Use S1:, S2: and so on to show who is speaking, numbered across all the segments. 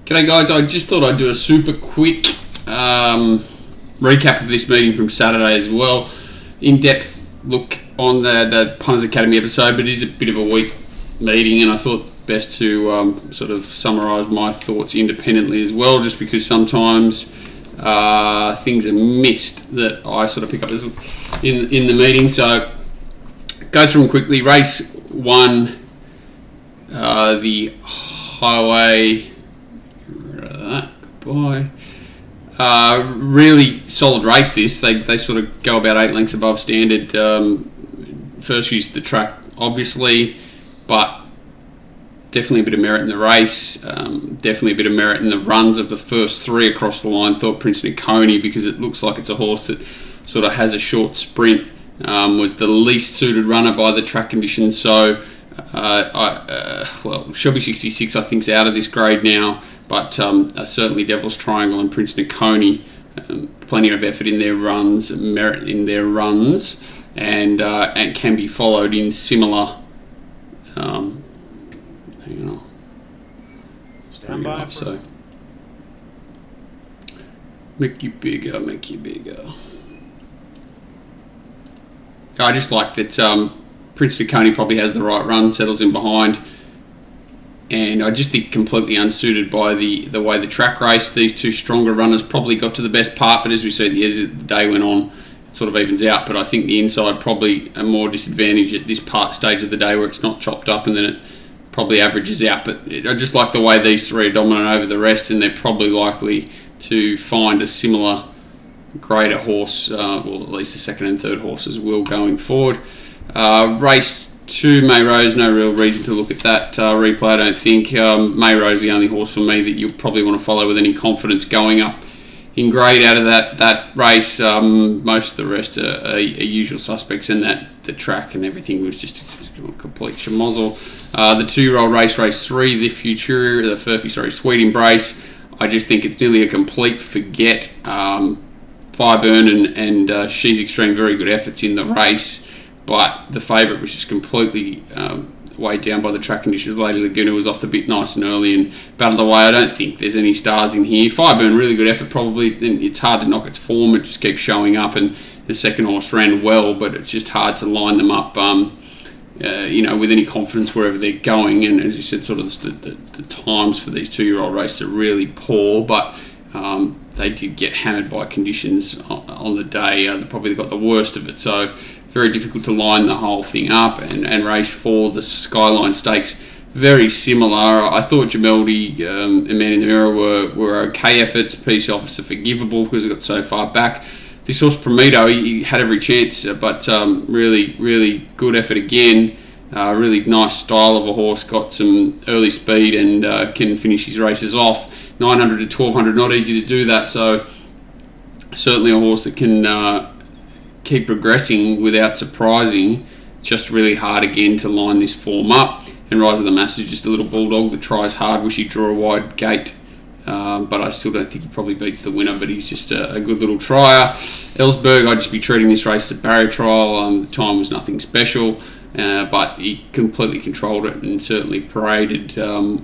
S1: G'day guys, I just thought I'd do a super quick recap of this meeting from Saturday as well. In-depth look on the Punters Academy episode, but it is a bit of a weak meeting and I thought best to sort of summarise my thoughts independently as well, just because sometimes things are missed that I sort of pick up in the meeting. So go through them quickly. Race 1, the highway... Goodbye. Really solid race this. They sort of go about 8 lengths above standard. First used the track obviously, but definitely a bit of merit in the race. Definitely a bit of merit in the runs of the first 3 across the line. Thought Prince Coney, because it looks like it's a horse that sort of has a short sprint, was the least suited runner by the track conditions. So Shelby 66 I think is out of this grade now. But certainly Devil's Triangle and Prince Coney, plenty of effort in their runs, merit in their runs, and can be followed in similar. Hang on.
S2: Stand by.
S1: So make you bigger, make you bigger. I just like that Prince Coney probably has the right run, settles in behind. And I just think completely unsuited by the way the track raced. These two stronger runners probably got to the best part, but as we said, as the day went on, it sort of evens out. But I think the inside probably a more disadvantage at this stage of the day where it's not chopped up, and then it probably averages out. But I just like the way these 3 are dominant over the rest, and they're probably likely to find a similar greater horse, well, at least the second and third horses will going forward. Race 2, Mayrose, no real reason to look at that replay, I don't think. Mayrose, the only horse for me that you'll probably want to follow with any confidence going up in grade out of that race. Most of the rest are usual suspects, and the track and everything was just a complete schmozzle. The 2-year-old race 3, the Furphy, Sweet Embrace, I just think it's nearly a complete forget. Fireburn and She's Extreme, very good efforts in the race. But the favourite was just completely weighed down by the track conditions. Lady Laguna was off the bit nice and early and battled away. I don't think there's any stars in here. Fireburn, really good effort probably. Then it's hard to knock its form. It just keeps showing up, and the second horse ran well, but it's just hard to line them up, with any confidence wherever they're going. And as you said, sort of the times for these 2-year-old races are really poor, but they did get hammered by conditions on the day. They probably got the worst of it. So very difficult to line the whole thing up. And race 4, the Skyline Stakes, very similar. I thought Jameldi and Man in the Mirror were okay efforts. Peace Officer forgivable because it got so far back. This horse Prometo, he had every chance, but really, really good effort again. Really nice style of a horse, got some early speed and can finish his races off. 900 to 1200, not easy to do that. So certainly a horse that can keep progressing without surprising. Just really hard again to line this form up. And Rise of the Mass is just a little bulldog that tries hard. Wish he'd draw a wide gate, but I still don't think he probably beats the winner, but he's just a good little trier. Ellsberg, I'd just be treating this race as a barrier trial. The time was nothing special, but he completely controlled it and certainly paraded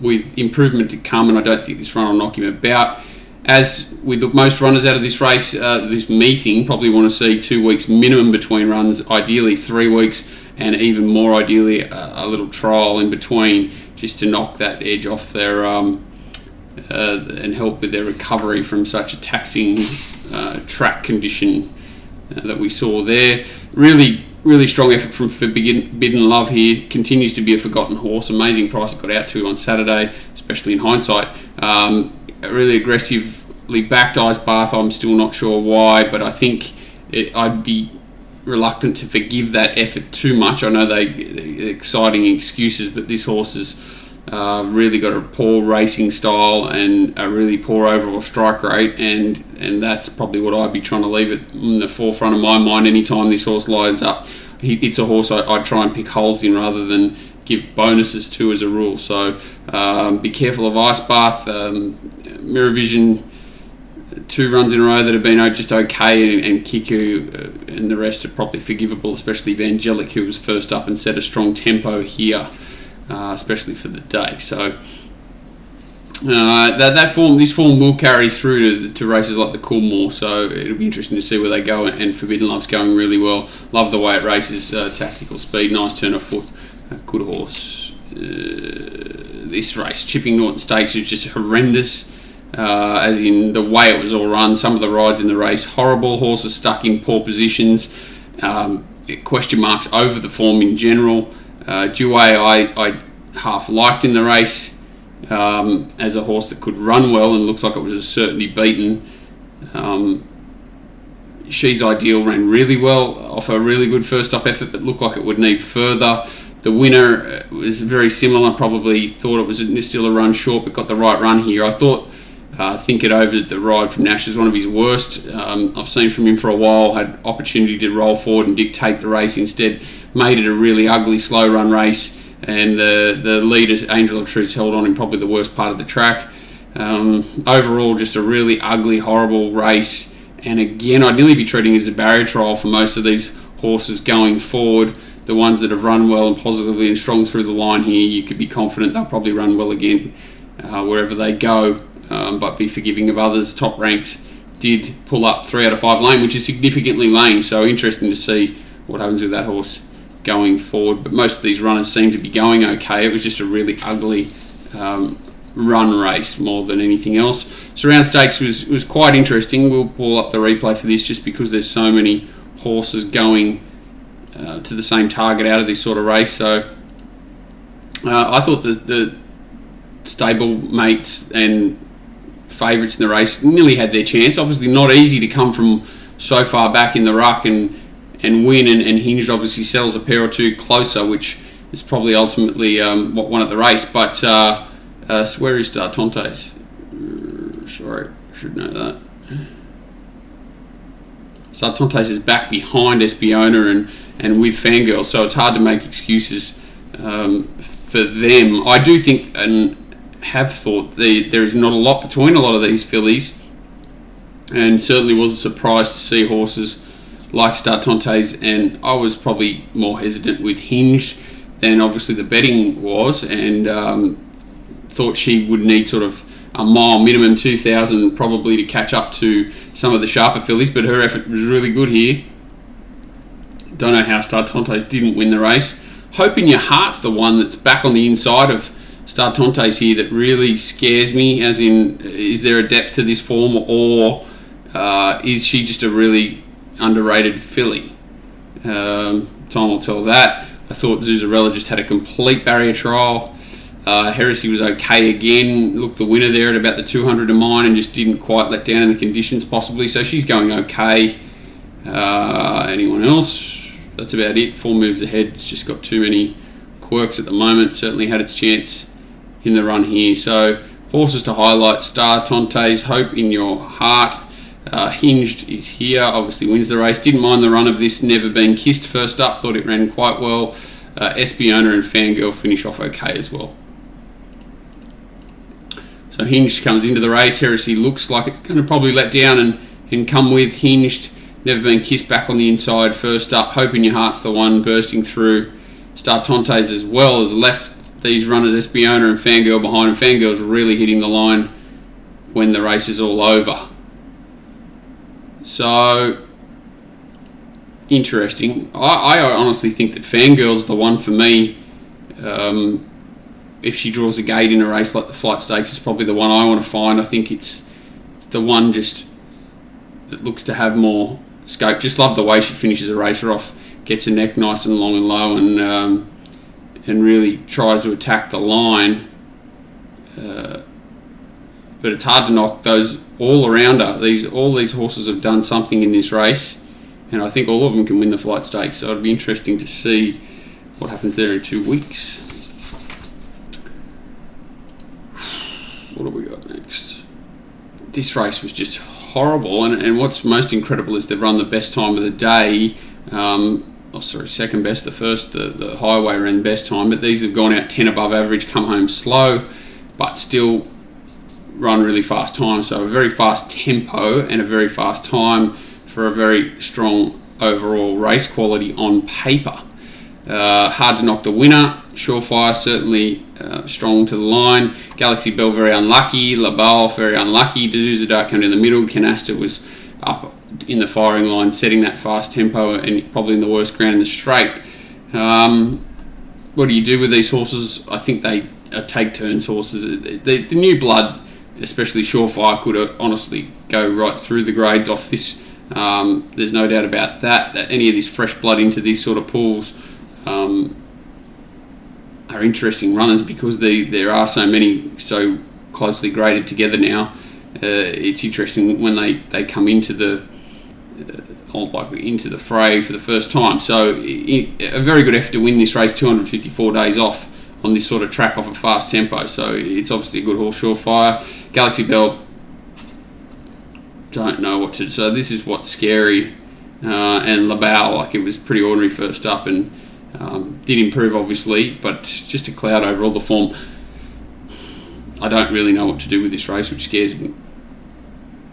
S1: with improvement to come, and I don't think this run will knock him about. As with most runners out of this race, this meeting, probably want to see 2 weeks minimum between runs, ideally 3 weeks, and even more ideally a little trial in between, just to knock that edge off their and help with their recovery from such a taxing track condition that we saw there. Really strong effort from Forbidden Love here. Continues to be a forgotten horse. Amazing price it got out to on Saturday, especially in hindsight. Really aggressively backed Ice Bath. I'm still not sure why, but I think I'd be reluctant to forgive that effort too much. I know they're exciting excuses, but this horse has really got a poor racing style and a really poor overall strike rate, and that's probably what I'd be trying to leave it in the forefront of my mind anytime this horse lines up. It's a horse I'd try and pick holes in rather than give bonuses to as a rule. So be careful of Ice Bath. Mirror Vision, 2 runs in a row that have been just okay, and Kiku and the rest are probably forgivable, especially Vangelic, who was first up and set a strong tempo here, especially for the day. So This form will carry through to races like the Coolmore, so it'll be interesting to see where they go. And Forbidden Love's going really well. Love the way it races, tactical speed, nice turn of foot, good horse. This race, Chipping Norton Stakes, is just horrendous. As in the way it was all run, some of the rides in the race horrible. Horses stuck in poor positions. Question marks over the form in general. Due I half liked in the race. As a horse that could run well and looks like it was certainly beaten. She's Ideal ran really well off a really good first up effort, but looked like it would need further. The winner was very similar. Probably thought it was still a run short, but got the right run here. I thought Think It Over, the ride from Nash, is one of his worst. I've seen from him for a while. Had opportunity to roll forward and dictate the race. Instead, made it a really ugly slow run race. And the leader, Angel of Truth, held on in probably the worst part of the track. Overall, just a really ugly, horrible race. And again, I'd nearly be treating it as a barrier trial for most of these horses going forward. The ones that have run well and positively and strong through the line here, you could be confident they'll probably run well again wherever they go. But be forgiving of others. Top Ranked did pull up 3 out of 5 lane, which is significantly lame. So interesting to see what happens with that horse going forward, but most of these runners seem to be going okay. It was just a really ugly run race more than anything else. Surround Stakes was quite interesting. We'll pull up the replay for this just because there's so many horses going to the same target out of this sort of race. So I thought the stable mates and favourites in the race nearly had their chance. Obviously not easy to come from so far back in the ruck and win, and Hinged obviously sells a pair or two closer, which is probably ultimately what won at the race. But where is Tontes? Sorry, I should know that. Tontes is back behind Espiona and with Fangirl, so it's hard to make excuses for them. I do think and have thought there is not a lot between a lot of these fillies, and certainly was surprised to see horses like Tontes, and I was probably more hesitant with Hinged than obviously the betting was, and thought she would need sort of a mile minimum, 2,000 probably to catch up to some of the sharper fillies, but her effort was really good here. Don't know how Tontes didn't win the race. Hope in Your Heart's the one that's back on the inside of Tontes here that really scares me, as in, is there a depth to this form, or is she just a really underrated filly? Time will tell that. I thought Zuzarella just had a complete barrier trial. Heresy was okay again. Looked the winner there at about the 200 of mine and just didn't quite let down in the conditions possibly. So she's going okay. Anyone else? That's about it. 4 moves ahead. It's just got too many quirks at the moment. Certainly had its chance in the run here. So horses to highlight: Tontes, Hope in Your Heart. Hinged is here, obviously wins the race. Didn't mind the run of this Never Been Kissed first up, thought it ran quite well. Espiona and Fangirl finish off okay as well. So Hinged comes into the race. Heresy looks like it's going to probably let down and come with. Hinged, Never Been Kissed back on the inside first up. Hope in Your Heart's the one bursting through. Tontes as well has left these runners Espiona and Fangirl behind, and Fangirl's really hitting the line when the race is all over. So, interesting. I honestly think that Fangirl's the one for me. If she draws a gate in a race like the Flight Stakes, it's probably the one I want to find. I think it's the one just that looks to have more scope. Just love the way she finishes a racer off, gets her neck nice and long and low, and really tries to attack the line. But it's hard to knock those all around her. All these horses have done something in this race, and I think all of them can win the Flight Stakes. So it'll be interesting to see what happens there in 2 weeks. What have we got next? This race was just horrible, and what's most incredible is they've run the best time of the day. Second best. The highway ran best time, but these have gone out 10 above average, come home slow, but still run really fast time. So a very fast tempo and a very fast time for a very strong overall race quality on paper. Hard to knock the winner. Surefire certainly strong to the line. Galaxy Bell very unlucky. Labelle very unlucky. Deduza Dark came in the middle. Canasta was up in the firing line, setting that fast tempo and probably in the worst ground in the straight. What do you do with these horses? I think they take turns horses. The new blood, especially Surefire, could honestly go right through the grades off this. There's no doubt about that any of this fresh blood into these sort of pools are interesting runners because there are so many so closely graded together now. It's interesting when they come into the fray for the first time. So a very good effort to win this race, 254 days off on this sort of track off a fast tempo. So it's obviously a good horse, Surefire. Galaxy Bell, don't know what to do. So this is what's scary. And Labelle, like, it was pretty ordinary first up and did improve obviously, but just a cloud over all the form. I don't really know what to do with this race, which scares me.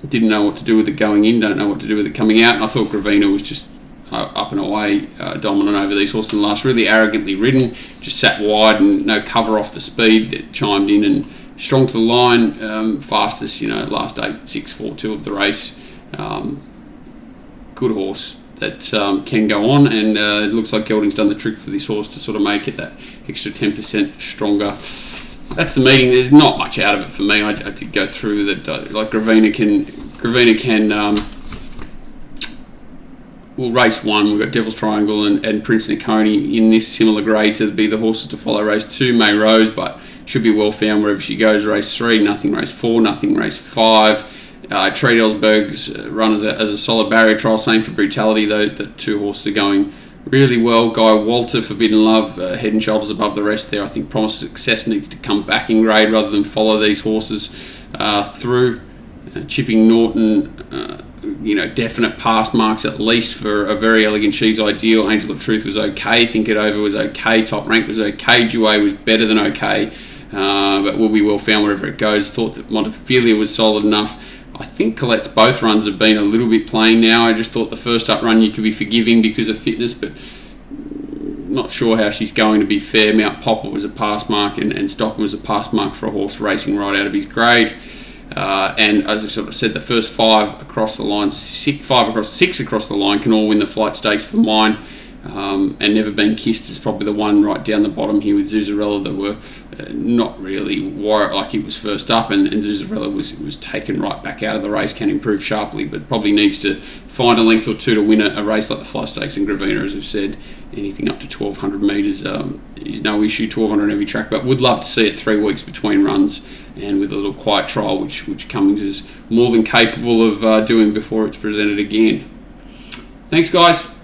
S1: Didn't know what to do with it going in, don't know what to do with it coming out, and I thought Gravina was just up and away dominant over these horses in the last, really arrogantly ridden, just sat wide and no cover off the speed. It chimed in and strong to the line, fastest, last 8, 6, 4, 2 of the race. Good horse that can go on, and it looks like Gelding's done the trick for this horse to sort of make it that extra 10% stronger. That's the meeting. There's not much out of it for me. I did go through that. Like Gravina can. Well, race 1, we've got Devil's Triangle and Prince Niconi in this similar grade to be the horses to follow. Race 2, May Rose, but should be well found wherever she goes. Race 3, nothing. Race 4, nothing. Race 5. Trade Ellsberg's run as a solid barrier trial. Same for Brutality, though. The 2 horses are going really well. Guy Walter, Forbidden Love, head and shoulders above the rest there. I think Promise of Success needs to come back in grade rather than follow these horses through. Chipping Norton, definite pass marks at least for a Very Elegant She's Ideal. Angel of Truth was okay. Think It Over was okay. Top Rank was okay. Jouet was better than okay. But will be well found wherever it goes. Thought that Montefilia was solid enough. I think Colette's both runs have been a little bit plain now. I just thought the first up run you could be forgiving because of fitness, but not sure how she's going to be fair. Mount Popper was a pass mark and Stockton was a pass mark for a horse racing right out of his grade. And as I sort of said, the first 5 across the line, 6 across the line can all win the flight stakes for mine. And Never Been Kissed is probably the one right down the bottom here with Zuzarella that were not really worried, like he was first up, and Zuzarella was taken right back out of the race, can improve sharply, but probably needs to find a length or 2 to win a race like the Fly Stakes. And Gravina, as I've said, anything up to 1,200 metres is no issue, 1,200 every track, but would love to see it 3 weeks between runs and with a little quiet trial, which Cummings is more than capable of doing before it's presented again. Thanks, guys.